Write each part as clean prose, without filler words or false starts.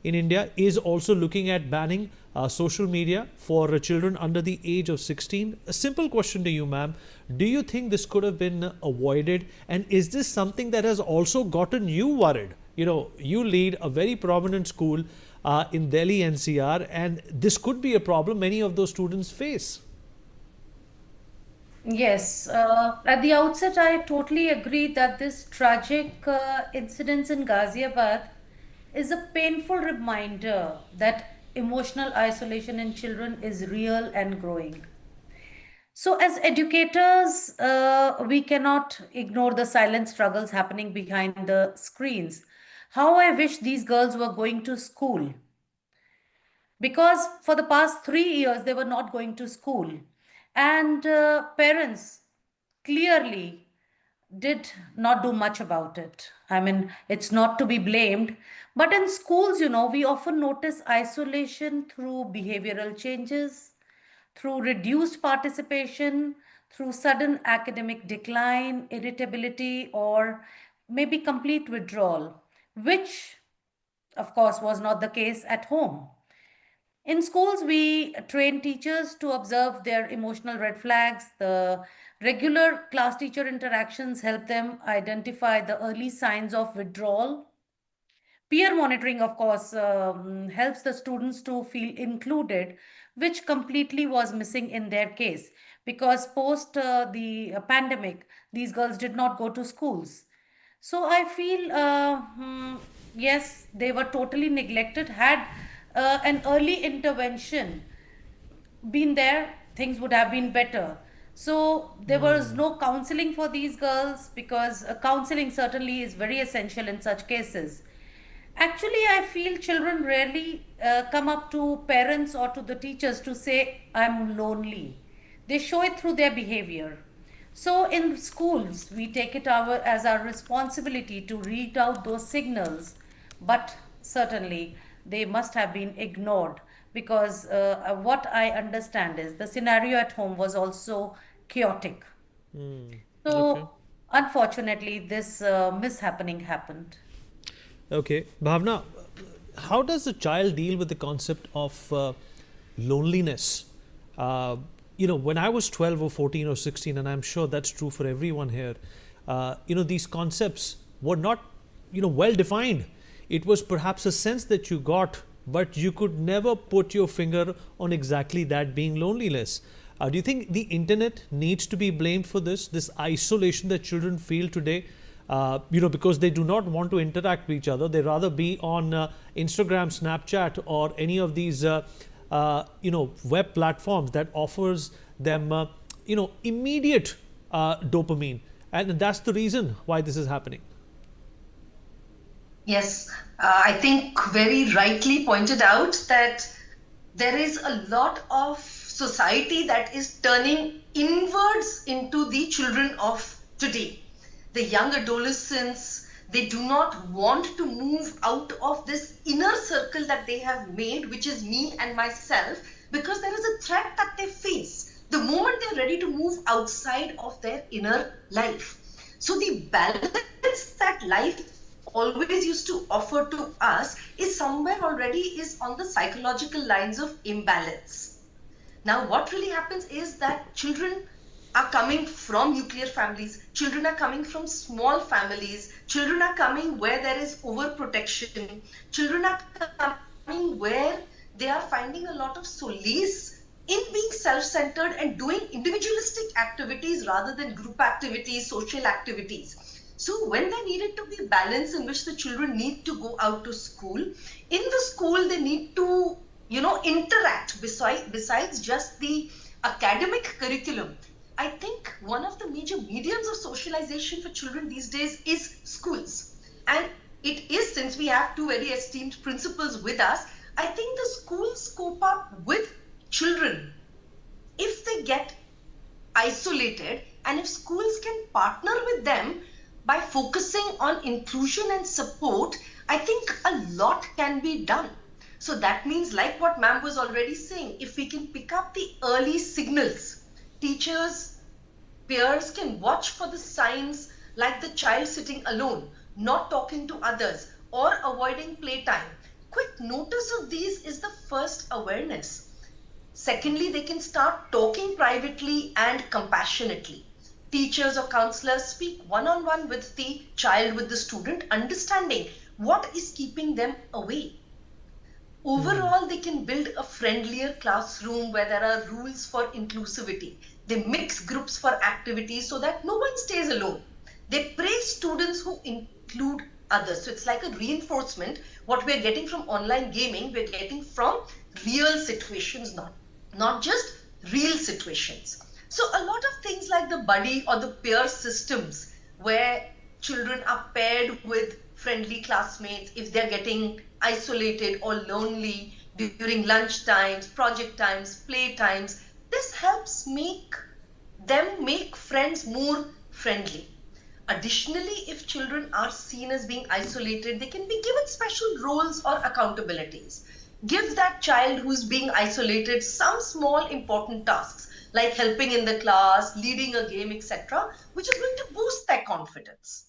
in India is also looking at banning social media for children under the age of 16. A simple question to you, ma'am. Do you think this could have been avoided? And is this something that has also gotten you worried? You know, you lead a very prominent school in Delhi NCR, and this could be a problem many of those students face. Yes, at the outset, I totally agree that this tragic incident in Ghaziabad is a painful reminder that emotional isolation in children is real and growing. So, as educators, we cannot ignore the silent struggles happening behind the screens. How I wish these girls were going to school, because for the past 3 years they were not going to school, and parents clearly did not do much about it. I mean, it's not to be blamed, but in schools, we often notice isolation through behavioral changes, through reduced participation, through sudden academic decline, irritability, or maybe complete withdrawal, which of course was not the case at home. In schools, we train teachers to observe their emotional red flags. The regular class teacher interactions help them identify the early signs of withdrawal. Peer monitoring, of course, helps the students to feel included, which completely was missing in their case because post the pandemic, these girls did not go to schools. So I feel, yes, they were totally neglected. Had an early intervention been there, things would have been better. So there was no counseling for these girls because counseling certainly is very essential in such cases. Actually, I feel children rarely come up to parents or to the teachers to say, I'm lonely. They show it through their behavior. So in schools, we take it as our responsibility to read out those signals, but certainly they must have been ignored because what I understand is the scenario at home was also chaotic. Hmm. Okay. So unfortunately, this mishappening happened. Okay. Bhavna, how does a child deal with the concept of loneliness? Uh, when I was 12 or 14 or 16, and I'm sure that's true for everyone here, these concepts were not, well defined. It was perhaps a sense that you got, but you could never put your finger on exactly that being loneliness. Do you think the internet needs to be blamed for this isolation that children feel today? Because they do not want to interact with each other. They rather be on Instagram, Snapchat, or any of these, web platforms that offers them, immediate dopamine. And that's the reason why this is happening. Yes, I think very rightly pointed out that there is a lot of society that is turning inwards into the children of today. The young adolescents, they do not want to move out of this inner circle that they have made, which is me and myself, because there is a threat that they face the moment they're ready to move outside of their inner life. So the balance that life always used to offer to us is somewhere already is on the psychological lines of imbalance. Now, what really happens is that children are coming from nuclear families, children are coming from small families, children are coming where there is overprotection, children are coming where they are finding a lot of solace in being self-centered and doing individualistic activities rather than group activities, social activities. So when there needed to be balance in which the children need to go out to school, in the school they need to, interact besides just the academic curriculum. I think one of the major mediums of socialization for children these days is schools. And it is, since we have two very esteemed principals with us, I think the schools cope up with children if they get isolated, and if schools can partner with them by focusing on inclusion and support, I think a lot can be done. So that means, like what ma'am was already saying, if we can pick up the early signals, teachers, peers can watch for the signs like the child sitting alone, not talking to others, or avoiding playtime. quick notice of these is the first awareness. Secondly, they can start talking privately and compassionately. Teachers or counselors speak one on one with the child, with the student, understanding what is keeping them away. Overall, they can build a friendlier classroom where there are rules for inclusivity. They mix groups for activities so that no one stays alone. They praise students who include others. So it's like a reinforcement. What we're getting from online gaming, we're getting from real situations, not just real situations. So a lot of things like the buddy or the peer systems where children are paired with friendly classmates if they're getting isolated or lonely during lunch times, project times, play times. This helps make friends more friendly. Additionally, if children are seen as being isolated, they can be given special roles or accountabilities. Give that child who's being isolated some small important tasks like helping in the class, leading a game, etc., which is going to boost their confidence.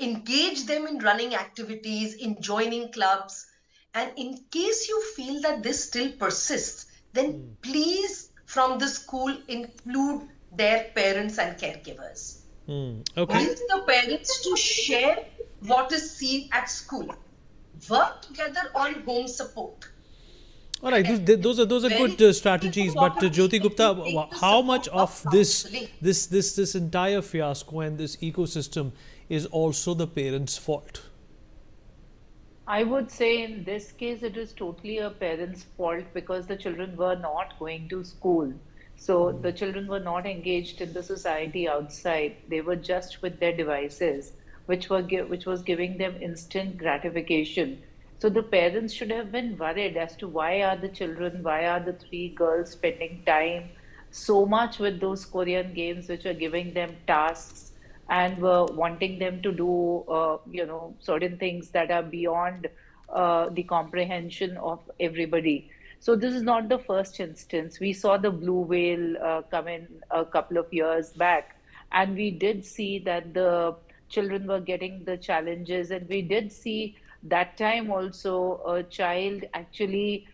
Engage them in running activities, in joining clubs. And in case you feel that this still persists, then please, from the school, include their parents and caregivers. Okay. Use the parents to share what is seen at school. Work together on home support. All right, those are Very good strategies. But importantly, Jyoti Gupta, take the how support much of of counseling. this entire fiasco and this ecosystem is also the parents' fault? I would say in this case, it is totally a parent's fault because the children were not going to school. So the children were not engaged in the society outside. They were just with their devices, which was giving them instant gratification. So the parents should have been worried as to why are the three girls spending time so much with those Korean games which are giving them tasks and were wanting them to do, certain things that are beyond the comprehension of everybody. So this is not the first instance. We saw the blue whale come in a couple of years back, and we did see that the children were getting the challenges, and we did see that time also a child actually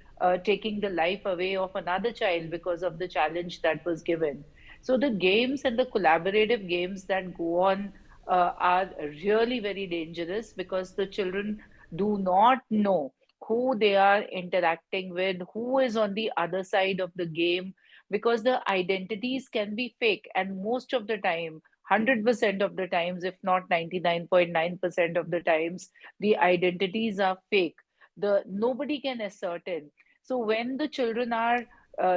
taking the life away of another child because of the challenge that was given. So the games and the collaborative games that go on are really very dangerous because the children do not know who they are interacting with, who is on the other side of the game, because the identities can be fake. And most of the time, 100% of the times, if not 99.9% of the times, the identities are fake. Nobody can ascertain. So when the children are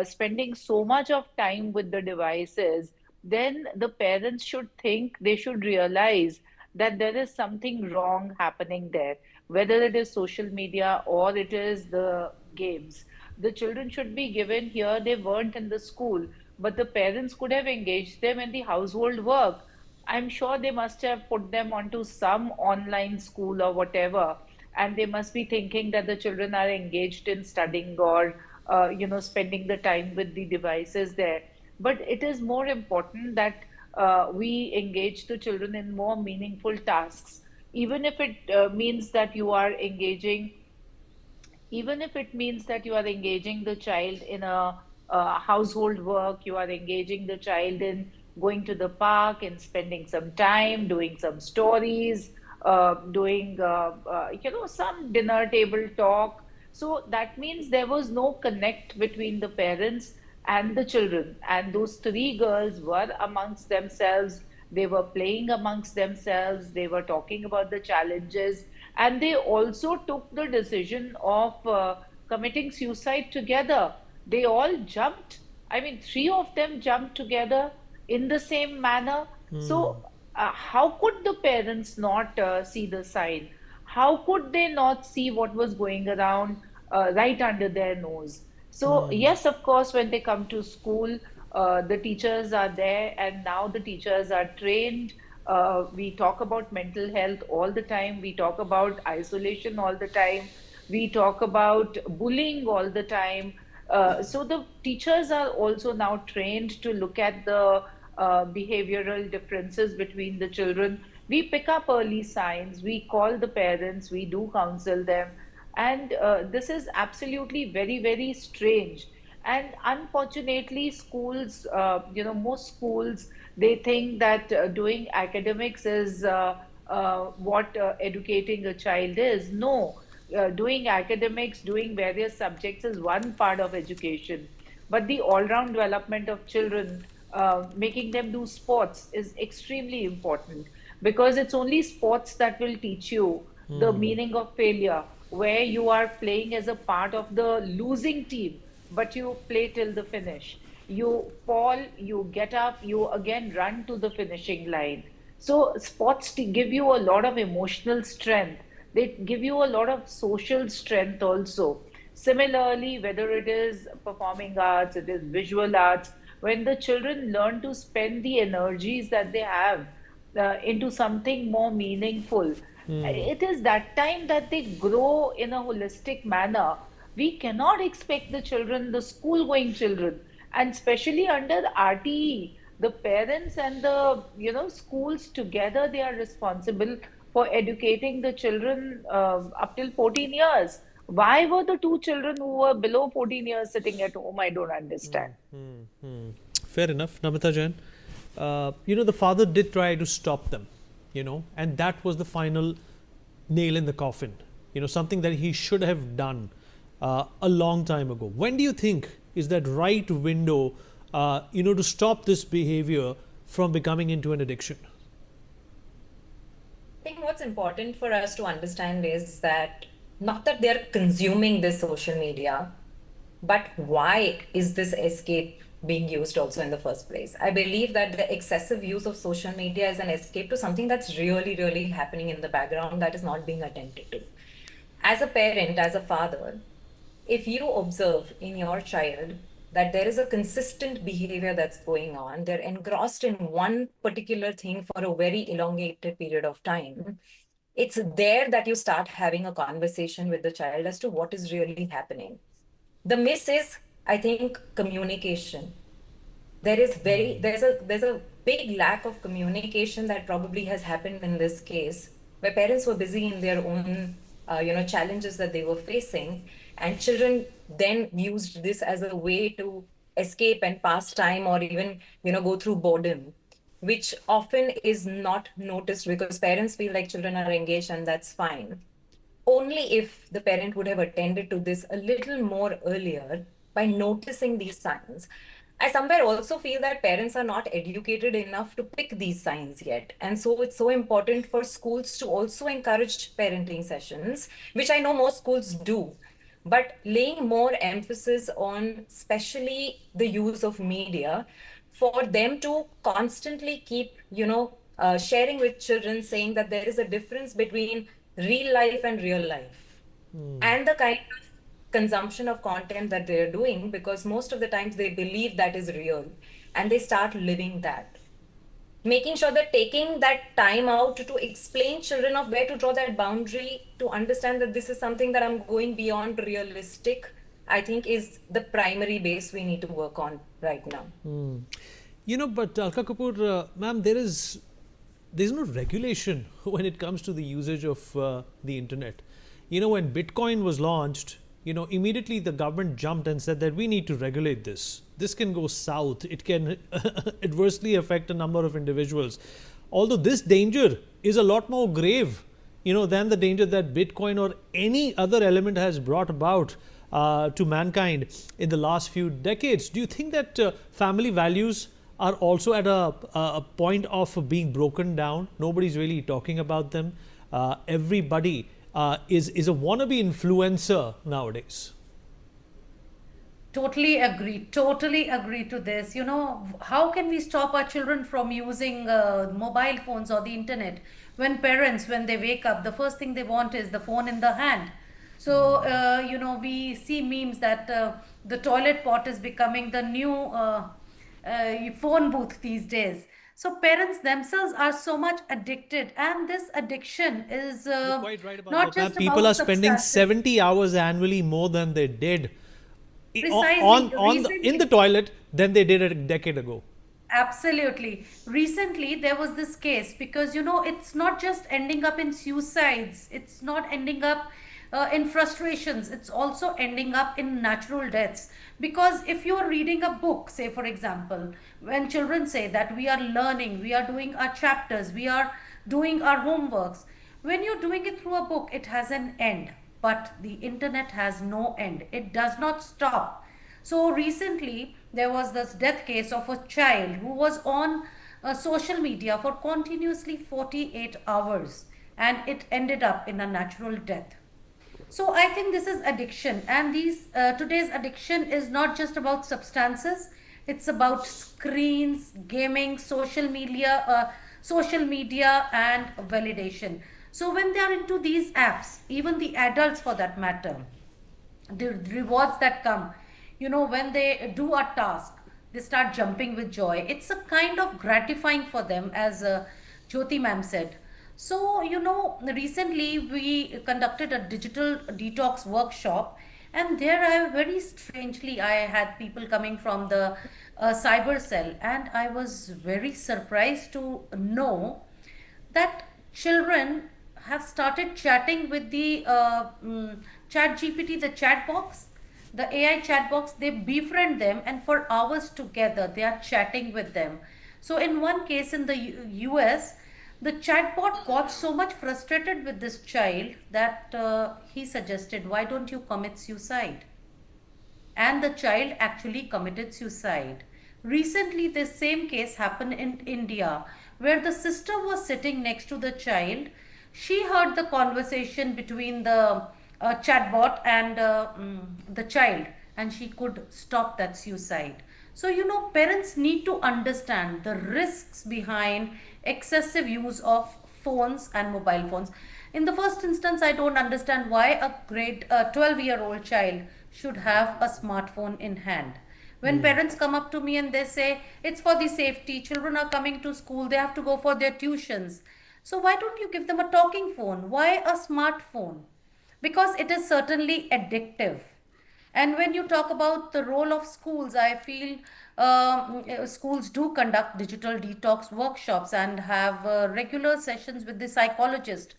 spending so much of time with the devices, then the parents should think, they should realize that there is something wrong happening there, whether it is social media or it is the games. The children should be given here, they weren't in the school, but the parents could have engaged them in the household work. I'm sure they must have put them onto some online school or whatever, and they must be thinking that the children are engaged in studying or spending the time with the devices there. But it is more important that we engage the children in more meaningful tasks, even if it means that you are engaging even if it means that you are engaging the child in household work, you are engaging the child in going to the park and spending some time, doing some stories, doing some dinner table talk. So that means there was no connect between the parents and the children, and those three girls were amongst themselves. They were playing amongst themselves. They were talking about the challenges, and they also took the decision of committing suicide together. They all jumped. I mean, three of them jumped together in the same manner. So, how could the parents not see the sign? How could they not see what was going around right under their nose? So, yes, of course, when they come to school, the teachers are there, and now the teachers are trained. We talk about mental health all the time. We talk about isolation all the time. We talk about bullying all the time. So the teachers are also now trained to look at the behavioral differences between the children. We pick up early signs. We call the parents. We do counsel them. And this is absolutely very, very strange. And unfortunately, schools, most schools, they think that doing academics is what educating a child is. No, doing academics, doing various subjects is one part of education. But the all-round development of children, making them do sports is extremely important, because it's only sports that will teach you the meaning of failure, where you are playing as a part of the losing team, but you play till the finish. You fall, you get up, you again run to the finishing line. So, sports give you a lot of emotional strength. They give you a lot of social strength also. Similarly, whether it is performing arts, it is visual arts, when the children learn to spend the energies that they have into something more meaningful, it is that time that they grow in a holistic manner. We cannot expect the children, the school going children, and especially under the RTE, the parents and the schools together, they are responsible for educating the children up till 14 years. Why were the two children who were below 14 years sitting at home? I don't understand. Fair enough, Namita Jain. The father did try to stop them, and that was the final nail in the coffin. Something that he should have done a long time ago. When do you think is that right window, to stop this behavior from becoming into an addiction? I think what's important for us to understand is that not that they're consuming this social media, but why is this escape being used also in the first place? I believe that the excessive use of social media is an escape to something that's really, really happening in the background that is not being attended to. As a parent, as a father, if you observe in your child that there is a consistent behavior that's going on, they're engrossed in one particular thing for a very elongated period of time, it's there that you start having a conversation with the child as to what is really happening. The miss is, I think, communication. There's a big lack of communication that probably has happened in this case, where parents were busy in their own challenges that they were facing, and children then used this as a way to escape and pass time, or even go through boredom, which often is not noticed because parents feel like children are engaged and that's fine. Only if the parent would have attended to this a little more earlier by noticing these signs. I somewhere also feel that parents are not educated enough to pick these signs yet. And so it's so important for schools to also encourage parenting sessions, which I know most schools do, but laying more emphasis on especially the use of media for them to constantly keep, sharing with children, saying that there is a difference between real life and real life, and the kind of consumption of content that they're doing, because most of the times they believe that is real and they start living that. Making sure that taking that time out to explain children of where to draw that boundary, to understand that this is something that I'm going beyond realistic, I think is the primary base we need to work on right now. But Alka Kapoor, ma'am, there's no regulation when it comes to the usage of the internet. When Bitcoin was launched, immediately the government jumped and said that we need to regulate this. This can go south. It can adversely affect a number of individuals. Although this danger is a lot more grave, than the danger that Bitcoin or any other element has brought about to mankind in the last few decades. Do you think that family values are also at a point of being broken down? Nobody's really talking about them. Everybody is a wannabe influencer nowadays. Totally agree. Totally agree to this. How can we stop our children from using mobile phones or the internet? When parents, when they wake up, the first thing they want is the phone in the hand. So, we see memes that the toilet pot is becoming the new phone booth these days. So, parents themselves are so much addicted, and this addiction is You're quite right about not that, ma'am. just People are about spending substances. 70 hours annually more than they did Precisely. in the toilet than they did a decade ago. Absolutely. Recently, there was this case because it's not just ending up in suicides, it's not ending up in frustrations, it's also ending up in natural deaths. Because if you're reading a book, say for example, when children say that we are learning, we are doing our chapters, we are doing our homeworks, when you're doing it through a book, it has an end. But the internet has no end, it does not stop. So recently, there was this death case of a child who was on social media for continuously 48 hours, and it ended up in a natural death. So I think this is addiction, and these today's addiction is not just about substances. It's about screens, gaming, social media, and validation. So when they are into these apps, even the adults for that matter, the rewards that come, when they do a task, they start jumping with joy. It's a kind of gratifying for them, as Jyoti ma'am said. So recently we conducted a digital detox workshop, and there I very strangely I had people coming from the cyber cell, and I was very surprised to know that children have started chatting with the chat gpt, the chat box, the AI chat box. They befriend them, and for hours together they are chatting with them. So in one case in the US, the chatbot got so much frustrated with this child that he suggested, why don't you commit suicide? And the child actually committed suicide. Recently, this same case happened in India, where the sister was sitting next to the child. She heard the conversation between the chatbot and the child, and she could stop that suicide. So, parents need to understand the risks behind excessive use of phones and mobile phones. In the first instance, I don't understand why a grade 12-year-old child should have a smartphone in hand. When parents come up to me and they say it's for the safety, children are coming to school, they have to go for their tuitions. So why don't you give them a talking phone? Why a smartphone? Because it is certainly addictive. And when you talk about the role of schools, I feel schools do conduct digital detox workshops and have regular sessions with the psychologist.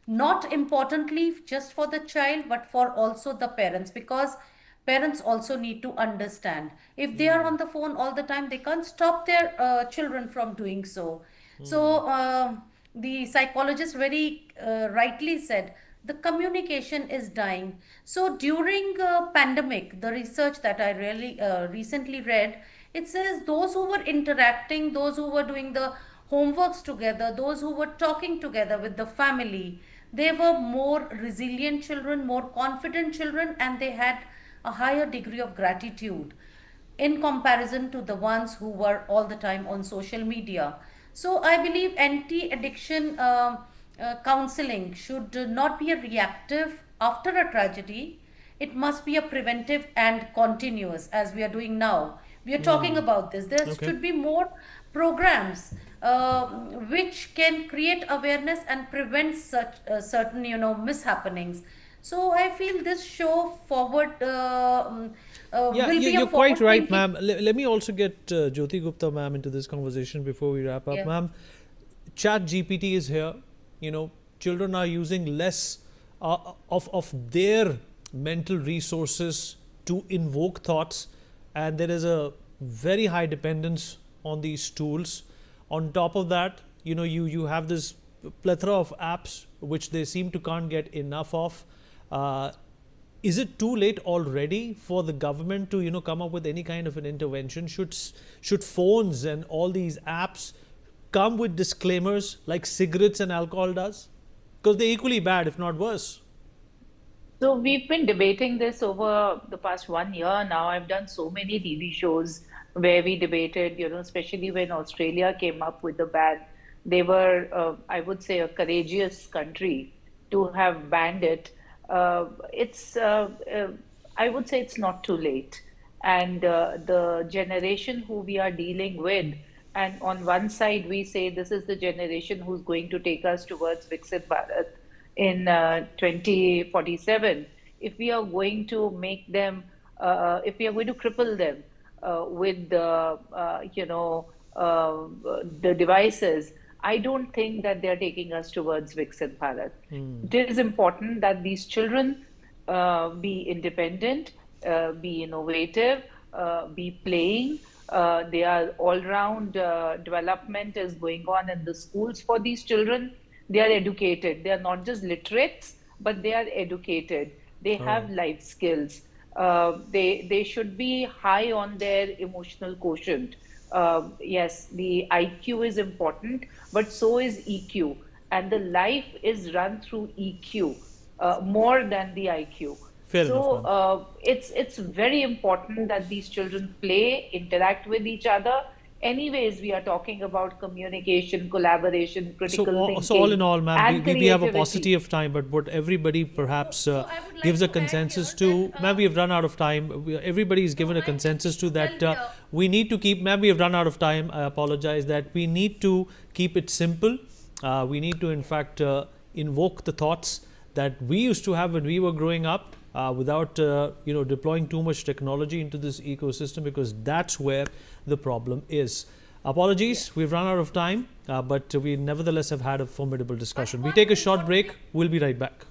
Not importantly just for the child, but for also the parents, because parents also need to understand. If they are on the phone all the time, they can't stop their children from doing so. So the psychologist very rightly said the communication is dying. So during pandemic, the research that I really recently read, it says those who were interacting, those who were doing the homeworks together, those who were talking together with the family, they were more resilient children, more confident children, and they had a higher degree of gratitude in comparison to the ones who were all the time on social media. So I believe anti-addiction counseling should not be a reactive after a tragedy. It must be a preventive and continuous, as we are doing now. We are talking about this. There Okay. should be more programs which can create awareness and prevent such certain, mishappenings. So I feel this show forward Yeah, will be a you're quite right, forward-thinking. ma'am. Let me also get Jyoti Gupta, ma'am, into this conversation before we wrap up. Yeah. Ma'am, Chat GPT is here. Children are using less of their mental resources to invoke thoughts, and there is a very high dependence on these tools. On top of that, you have this plethora of apps which they seem to can't get enough of. Uh, is it too late already for the government to come up with any kind of an intervention? Should phones and all these apps come with disclaimers like cigarettes and alcohol does? Because they're equally bad, if not worse. So we've been debating this over the past 1 year now. I've done so many TV shows where we debated, especially when Australia came up with the ban. They were, I would say, a courageous country to have banned it. It's, I would say it's not too late. And the generation who we are dealing with, and on one side, we say this is the generation who's going to take us towards Viksit Bharat in 2047. If we are going to make them, if we are going to cripple them with the devices, I don't think that they're taking us towards Viksit Bharat. It is important that these children be independent, be innovative, be playing. Their all-round development is going on in the schools for these children. They are educated. They are not just literates, but they are educated. They have life skills. They should be high on their emotional quotient. Yes, the IQ is important, but so is EQ. And the life is run through EQ more than the IQ. Fair So enough, ma'am. it's very important that these children play, interact with each other. Anyways, we are talking about communication, collaboration, critical thinking, So all in all, ma'am, and we have a creativity. paucity of time, but what everybody perhaps So I would like gives a to add consensus here to, that, ma'am, we have run out of time. Everybody is given a I consensus to that well, we need to keep, ma'am, we have run out of time. I apologize that we need to keep it simple. We need to, in fact, invoke the thoughts that we used to have when we were growing up. Without deploying too much technology into this ecosystem, because that's where the problem is. Apologies, we've run out of time, but we nevertheless have had a formidable discussion. We take a short break. We'll be right back.